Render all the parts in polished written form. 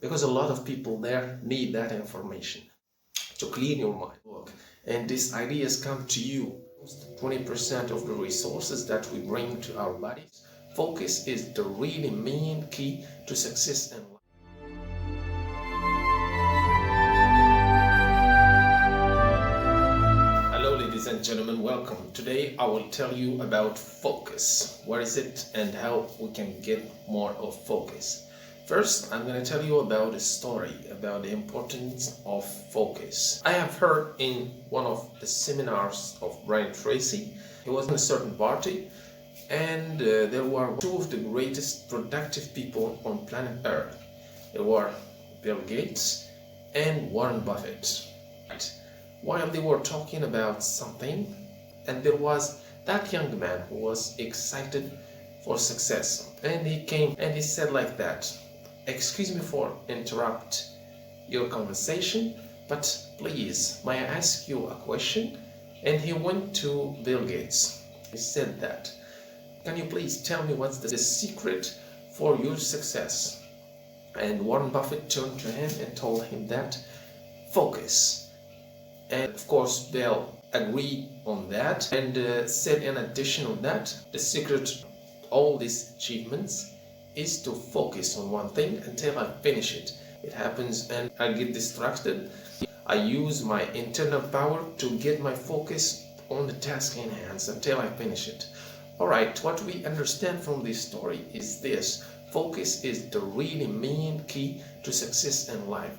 because a lot of people there need that information to clean your mind. And these ideas come to you. 20% of the resources that we bring to our bodies. Focus is the really main key to success in life. Hello ladies and gentlemen, welcome. Today I will tell you about focus. What is it and how we can get more of focus. First, I'm going to tell you about a story about the importance of focus. I have heard in one of the seminars of Brian Tracy, he was in a certain party, and there were two of the greatest productive people on planet Earth. There were Bill Gates and Warren Buffett. While they were talking about something, and there was that young man who was excited for success, and he came and he said like that, "Excuse me for interrupt your conversation, but please, may I ask you a question?" And he went to Bill Gates. He said that, "Can you please tell me what's the secret for your success?" And Warren Buffett turned to him and told him that, "Focus." And of course, Bill agreed on that and said in addition on that, the secret to all these achievements is to focus on one thing until I finish it. It happens and I get distracted. I use my internal power to get my focus on the task in hand until I finish it. Alright, what we understand from this story is this. Focus is the really main key to success in life.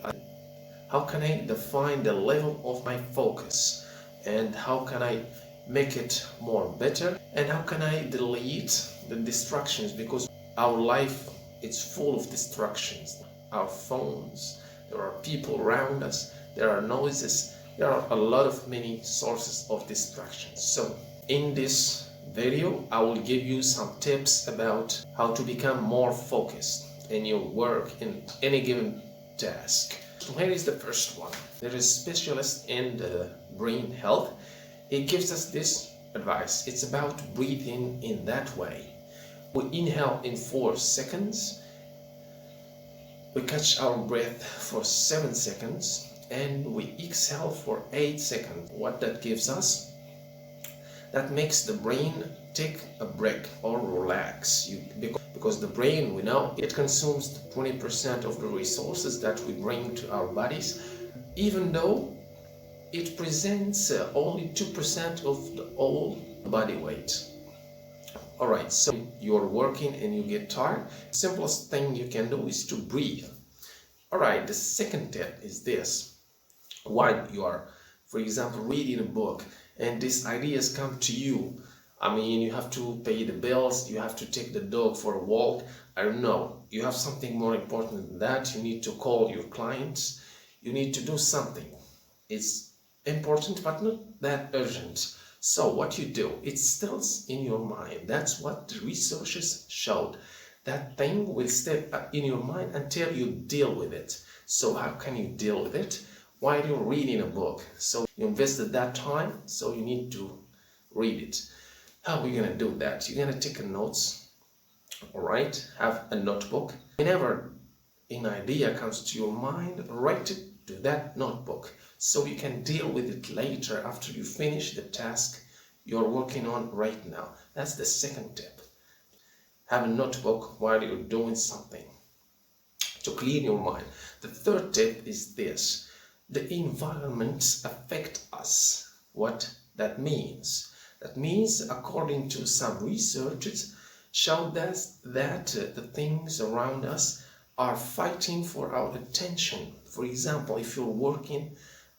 How can I define the level of my focus? And how can I make it more better? And how can I delete the distractions? Because our life is full of distractions. Our phones, there are people around us, there are noises, there are a lot of many sources of distractions. So in this video, I will give you some tips about how to become more focused in your work in any given task. So here is the first one. There is a specialist in the brain health. He gives us this advice. It's about breathing in that way. We inhale in 4 seconds, we catch our breath for 7 seconds, and we exhale for 8 seconds. What that gives us? That makes the brain take a break or relax. Because the brain, we know, it consumes 20% of the resources that we bring to our bodies, even though it presents only 2% of the whole body weight. Alright, so you're working and you get tired. The simplest thing you can do is to breathe. Alright, the second tip is this. While you are, for example, reading a book and these ideas come to you, I mean, you have to pay the bills, you have to take the dog for a walk, I don't know, you have something more important than that, you need to call your clients, you need to do something. It's important but not that urgent. So what you do, it stills in your mind. That's what the researchers showed. That thing will stay in your mind until you deal with it. So how can you deal with it? While you're reading a book. So you invested that time, so you need to read it. How are you going to do that? You're going to take a notes, alright? Have a notebook. Whenever an idea comes to your mind, write it to that notebook so you can deal with it later after you finish the task you're working on right now. That's the second tip. Have a notebook while you're doing something to clean your mind. The third tip is this. The environment affects us. What that means? That means, according to some researchers, showed us that the things around us are fighting for our attention. For example, if you're working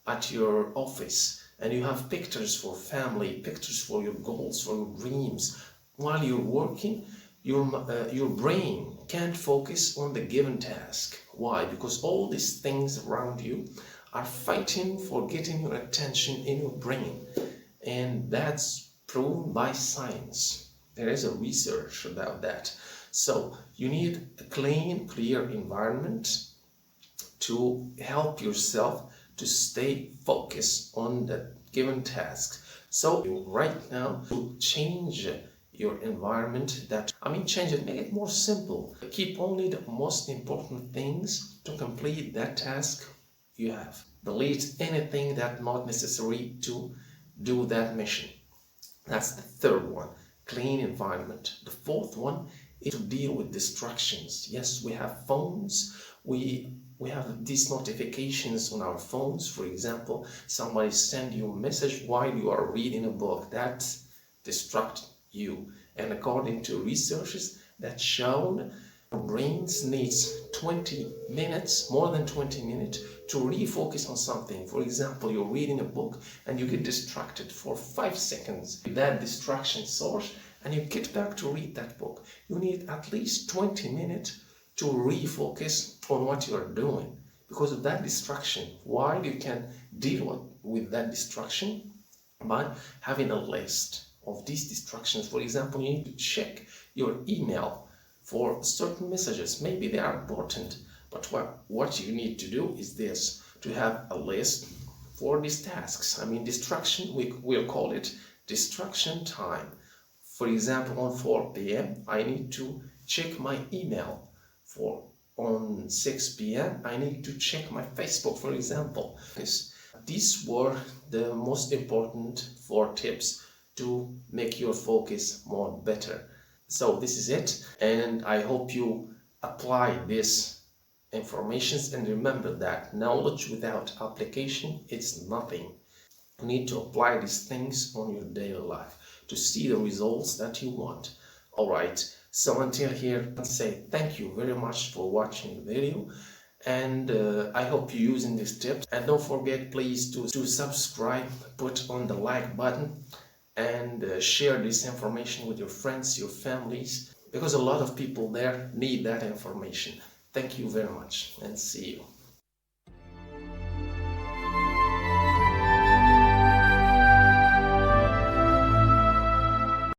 at your office and you have pictures for family, pictures for your goals, for your dreams, while you're working, your brain can't focus on the given task. Why? Because all these things around you are fighting for getting your attention in your brain. And that's proven by science. There is a research about that. So you need a clean, clear environment to help yourself to stay focused on the given task. So right now, to change your environment, change it, make it more simple. Keep only the most important things to complete that task you have. Delete anything that's not necessary to do that mission. That's the third one, clean environment. The fourth one is to deal with distractions. Yes, we have phones, we have these notifications on our phones. For example, somebody send you a message while you are reading a book. That distracts you. And according to researchers, that shown your brains needs 20 minutes, more than 20 minutes, to refocus on something. For example, you're reading a book and you get distracted for 5 seconds with that distraction source, and you get back to read that book. You need at least 20 minutes to refocus on what you're doing because of that distraction. While you can deal with that distraction by having a list of these distractions. For example, you need to check your email for certain messages. Maybe they are important, but what you need to do is this, to have a list for these tasks. Distraction, we'll call it distraction time. For example, on 4 p.m. I need to check my email. On 6 p.m. I need to check my Facebook, for example. These were the most important 4 tips to make your focus more better. So this is it, and I hope you apply this informations, and remember that knowledge without application, it's nothing. You need to apply these things on your daily life to see the results that you want. Alright, so until here, let's say thank you very much for watching the video, and I hope you're using these tips. And don't forget please to subscribe, put on the like button, and share this information with your friends, your families, because a lot of people there need that information. Thank you very much, and see you.